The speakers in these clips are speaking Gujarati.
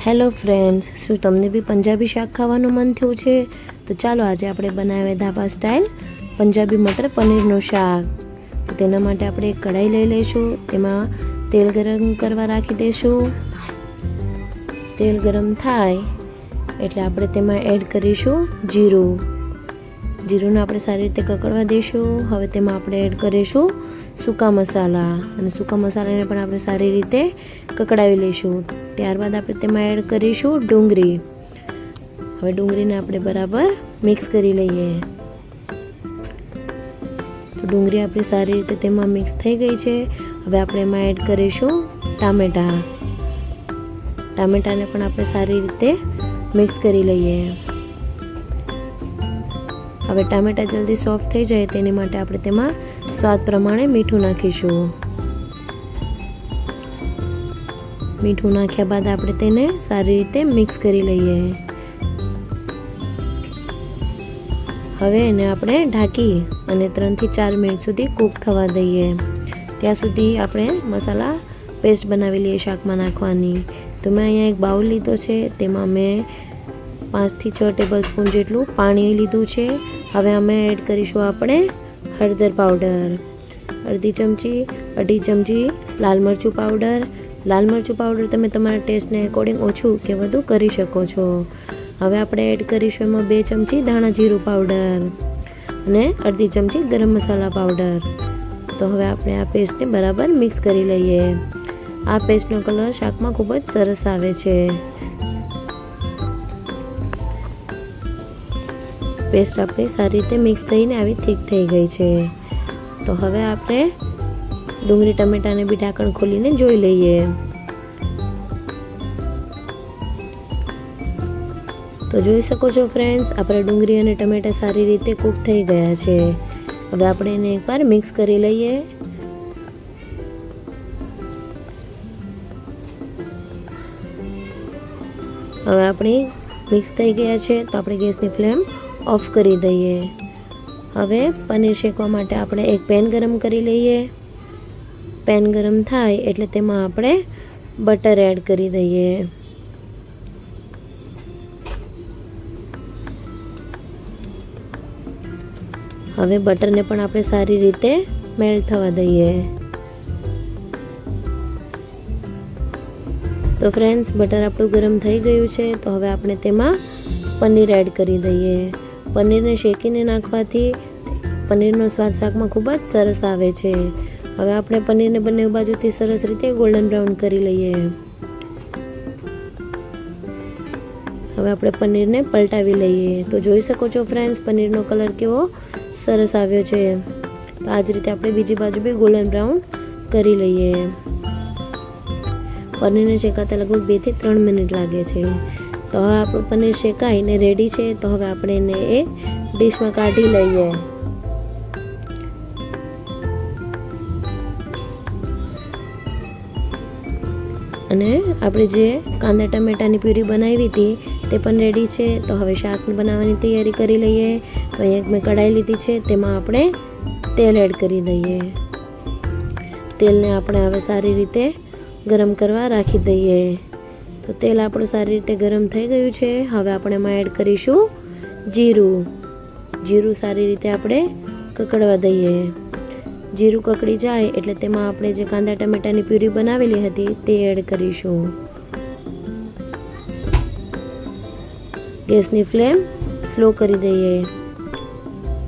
હેલો ફ્રેન્ડ્સ, શું તમને બી પંજાબી શાક ખાવાનું મન થયું છે? તો ચાલો આજે આપણે બનાવીએ ધાબા સ્ટાઇલ પંજાબી મટર પનીરનું શાક. તો તેના માટે આપણે એક કઢાઈ લઈ લઈશું. તેમાં તેલ ગરમ કરવા રાખી દઈશું. તેલ ગરમ થાય એટલે આપણે તેમાં એડ કરીશું જીરું. જીરુંને આપણે સારી રીતે કકડવા દઈશું. હવે તેમાં આપણે એડ કરીશું સૂકા મસાલા, અને સૂકા મસાલાને પણ આપણે સારી રીતે કકડાવી લઈશું. ત્યારબાદ આપણે તેમાં એડ કરીશું ડુંગળી. હવે ડુંગળીને આપણે બરાબર મિક્સ કરી લઈએ. તો ડુંગળી આપણી સારી રીતે તેમાં મિક્સ થઈ ગઈ છે. હવે આપણે એમાં એડ કરીશું ટામેટાને પણ આપણે સારી રીતે મિક્સ કરી લઈએ. હવે ટામેટા જલ્દી સોફ્ટ થઈ જાય તેની માટે આપણે તેમાં સ્વાદ પ્રમાણે મીઠું નાખીશું. મીઠું નાખ્યા બાદ આપણે તેને સારી રીતે મિક્સ કરી લઈએ. હવે એને આપણે ઢાંકી અને 3 થી 4 મિનિટ સુધી કૂક થવા દઈએ. ત્યાં સુધી આપણે મસાલા પેસ્ટ બનાવી લઈએ શાકમાં નાખવાની. તો મેં અહીંયા એક બાઉલ લીધો છે. તેમાં મેં 5 થી 6 ટેબલ સ્પૂન જેટલું પાણી લીધું છે. હવે અમે એડ કરીશું આપણે હળદર પાવડર, અડધી ચમચી લાલ મરચું પાવડર. લાલ મરચું પાવડર તમે તમારા ટેસ્ટને એકોર્ડિંગ ઓછું કે વધુ કરી શકો છો. હવે આપણે એડ કરીશું એમાં 2 ચમચી ધાણા જીરું પાવડર અને અડધી ચમચી ગરમ મસાલા પાવડર. તો હવે આપણે આ પેસ્ટને બરાબર મિક્સ કરી લઈએ. આ પેસ્ટનો કલર શાકમાં ખૂબ જ સરસ આવે છે. પેસ્ટ આપણી સારી રીતે મિક્સ થઈને આવી થીક થઈ ગઈ છે. તો હવે આપણે ડુંગળી ટમેટાને બી ઢાંકણ ખોલીને જોઈ લઈએ. તો જોઈ શકો છો ફ્રેન્ડ્સ, આપણે ડુંગળી અને ટમેટા સારી રીતે કૂક થઈ ગયા છે. હવે આપણે એને એકવાર મિક્સ કરી લઈએ. હવે આપણી મિક્સ થઈ ગયા છે. તો આપણે ગેસની ફ્લેમ ઓફ કરી દઈએ. હવે પનીર શેકવા માટે આપણે એક પેન ગરમ કરી લઈએ. પેન ગરમ થાય એટલે તેમાં આપણે બટર એડ કરી દઈએ. હવે બટરને પણ આપણે સારી રીતે મેલ્ટ થવા દઈએ. તો ફ્રેન્ડ્સ, બટર આપણું ગરમ થઈ ગયું છે. તો હવે આપણે તેમાં પનીર એડ કરી દઈએ. પનીરને શેકીને નાખવાથી પનીરનો સ્વાદ શાકમાં ખૂબ જ સરસ આવે છે. હવે આપણે પનીરને બંને બાજુથી સરસ રીતે ગોલ્ડન બ્રાઉન કરી લઈએ. હવે આપણે પનીરને પલટાવી લઈએ. તો જોઈ શકો છો ફ્રેન્ડ્સ, પનીરનો કલર કેવો સરસ આવ્યો છે. તો આ જ રીતે આપણે બીજી બાજુ બી ગોલ્ડન બ્રાઉન કરી લઈએ. પનીરને શેકાતા લગભગ 2 થી 3 મિનિટ લાગે છે. તો હવે આપણું પનીર શેકાઈને રેડી છે. તો હવે આપણે એને એક ડીશમાં કાઢી લઈએ. અને આપણે જે કાંદા ટમેટાની પ્યુરી બનાવી હતી તે પણ રેડી છે. તો હવે શાક બનાવવાની તૈયારી કરી લઈએ. તો અહીંયા મેં કઢાઈ લીધી છે. તેમાં આપણે તેલ એડ કરી દઈએ. તેલને આપણે હવે સારી રીતે ગરમ કરવા રાખી દઈએ. તો તેલ આપણું સારી રીતે ગરમ થઈ ગયું છે. હવે આપણે એમાં એડ કરીશું જીરું. જીરું સારી રીતે આપણે કકડવા દઈએ. જીરું કકડી જાય એટલે તેમાં આપણે જે કાંદા ટમેટાની પ્યુરી બનાવેલી હતી તે એડ કરીશું. ગેસની ફ્લેમ સ્લો કરી દઈએ.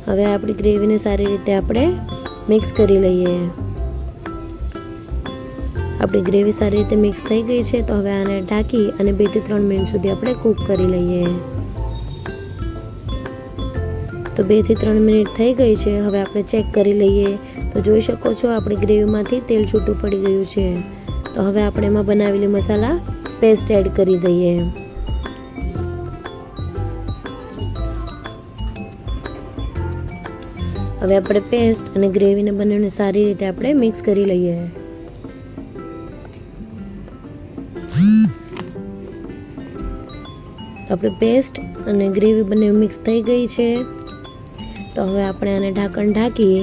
હવે આપણી ગ્રેવીને સારી રીતે આપણે મિક્સ કરી લઈએ. આપણી ગ્રેવી સારી રીતે મિક્સ થઈ ગઈ છે. તો હવે આને ઢાંકી અને 2 થી 3 મિનિટ સુધી આપણે કૂક કરી લઈએ. તો 2 થી 3 મિનિટ થઈ ગઈ છે. હવે આપણે ચેક કરી લઈએ. તો જોઈ શકો છો આપણી ગ્રેવીમાંથી તેલ છૂટું પડી ગયું છે. તો હવે આપણે એમાં બનાવેલી મસાલા પેસ્ટ એડ કરી દઈએ. હવે આપણે પેસ્ટ અને ગ્રેવીને બંનેને સારી રીતે આપણે મિક્સ કરી લઈએ. આપણે પેસ્ટ અને ગ્રેવી બંને મિક્સ થઈ ગઈ છે. તો હવે આપણે આને ઢાંકણ ઢાંકી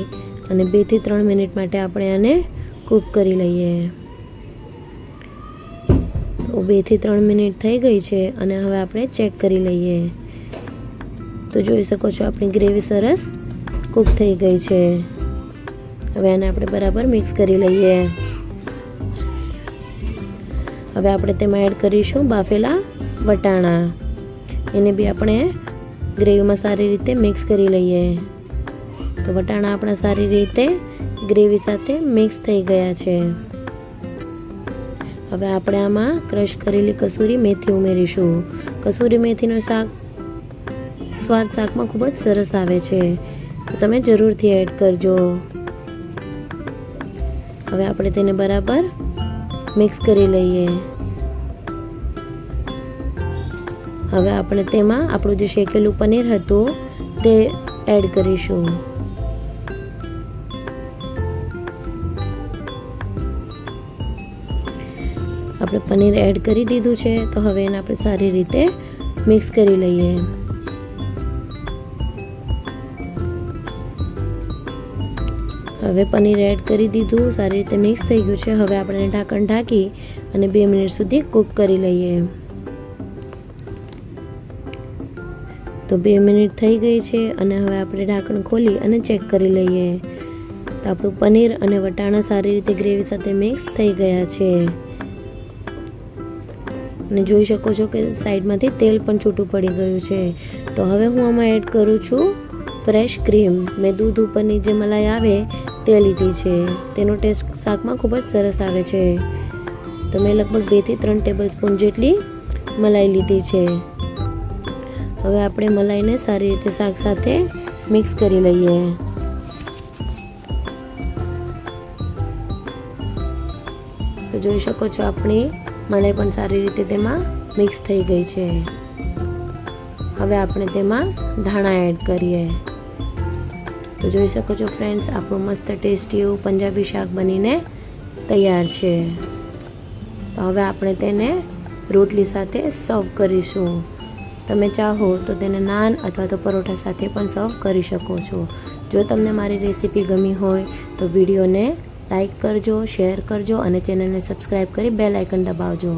અને 2 થી 3 મિનિટ માટે આપણે આને કૂક કરી લઈએ. તો 2 થી 3 મિનિટ થઈ ગઈ છે અને હવે આપણે ચેક કરી લઈએ. તો જોઈ શકો છો આપણી ગ્રેવી સરસ કૂક થઈ ગઈ છે. હવે આને આપણે બરાબર મિક્સ કરી લઈએ. હવે આપણે તેમાં એડ કરીશું બાફેલા વટાણા. એને બી આપણે ગ્રેવીમાં સારી રીતે મિક્સ કરી લઈએ. તો વટાણા આપણા સારી રીતે ગ્રેવી સાથે મિક્સ થઈ ગયા છે. હવે આપણે આમાં ક્રશ કરેલી કસૂરી મેથી ઉમેરીશું. કસૂરી મેથીનો સ્વાદ શાકમાં ખૂબ જ સરસ આવે છે, તો તમે જરૂરથી એડ કરજો. હવે આપણે તેને બરાબર મિક્સ કરી લઈએ. હવે આપણે તેમાં આપણું જે શેકેલું પનીર હતું તે એડ કરીશું. આપણે પનીર એડ કરી દીધું છે, તો હવે એને આપણે સારી રીતે મિક્સ કરી લઈએ. હવે પનીર એડ કરી દીધું, સારી રીતે મિક્સ થઈ ગયું છે. હવે આપણે ઢાંકણ ઢાંકી અને 2 મિનિટ સુધી કૂક કરી લઈએ. તો 2 મિનિટ થઈ ગઈ છે અને હવે આપણે ઢાંકણ ખોલી અને ચેક કરી લઈએ. તો આપણું પનીર અને વટાણા સારી રીતે ગ્રેવી સાથે મિક્સ થઈ ગયા છે. અને જોઈ શકો છો કે સાઈડમાંથી તેલ પણ છૂટું પડી ગયું છે. તો હવે હું આમાં એડ કરું છું ફ્રેશ ક્રીમ. મેં દૂધ ઉપરની જે મલાઈ આવે તે લીધી છે. તેનો ટેસ્ટ શાકમાં ખૂબ જ સરસ આવે છે. તો મેં લગભગ 2 થી 3 ટેબલ સ્પૂન જેટલી મલાઈ લીધી છે. હવે આપણે મલાઈને સારી રીતે શાક સાથે મિક્સ કરી લઈએ. તો જોઈ શકો છો આપણી મલાઈ પણ સારી રીતે તેમાં મિક્સ થઈ ગઈ છે. હવે આપણે તેમાં ધાણા એડ કરીએ. તો જોઈ શકો છો ફ્રેન્ડ્સ, આપણું મસ્ત ટેસ્ટી એવું પંજાબી શાક બનીને તૈયાર છે. તો હવે આપણે તેને રોટલી સાથે સર્વ કરીશું. તમે ચાહો તો તેને નાન અથવા તો પરોઠા સાથે પણ સર્વ કરી શકો છો. જો તમને મારી રેસીપી ગમી હોય તો વિડીયોને લાઈક કરજો, શેર કરજો અને ચેનલને સબસ્ક્રાઈબ કરી બેલ આઇકન દબાવજો.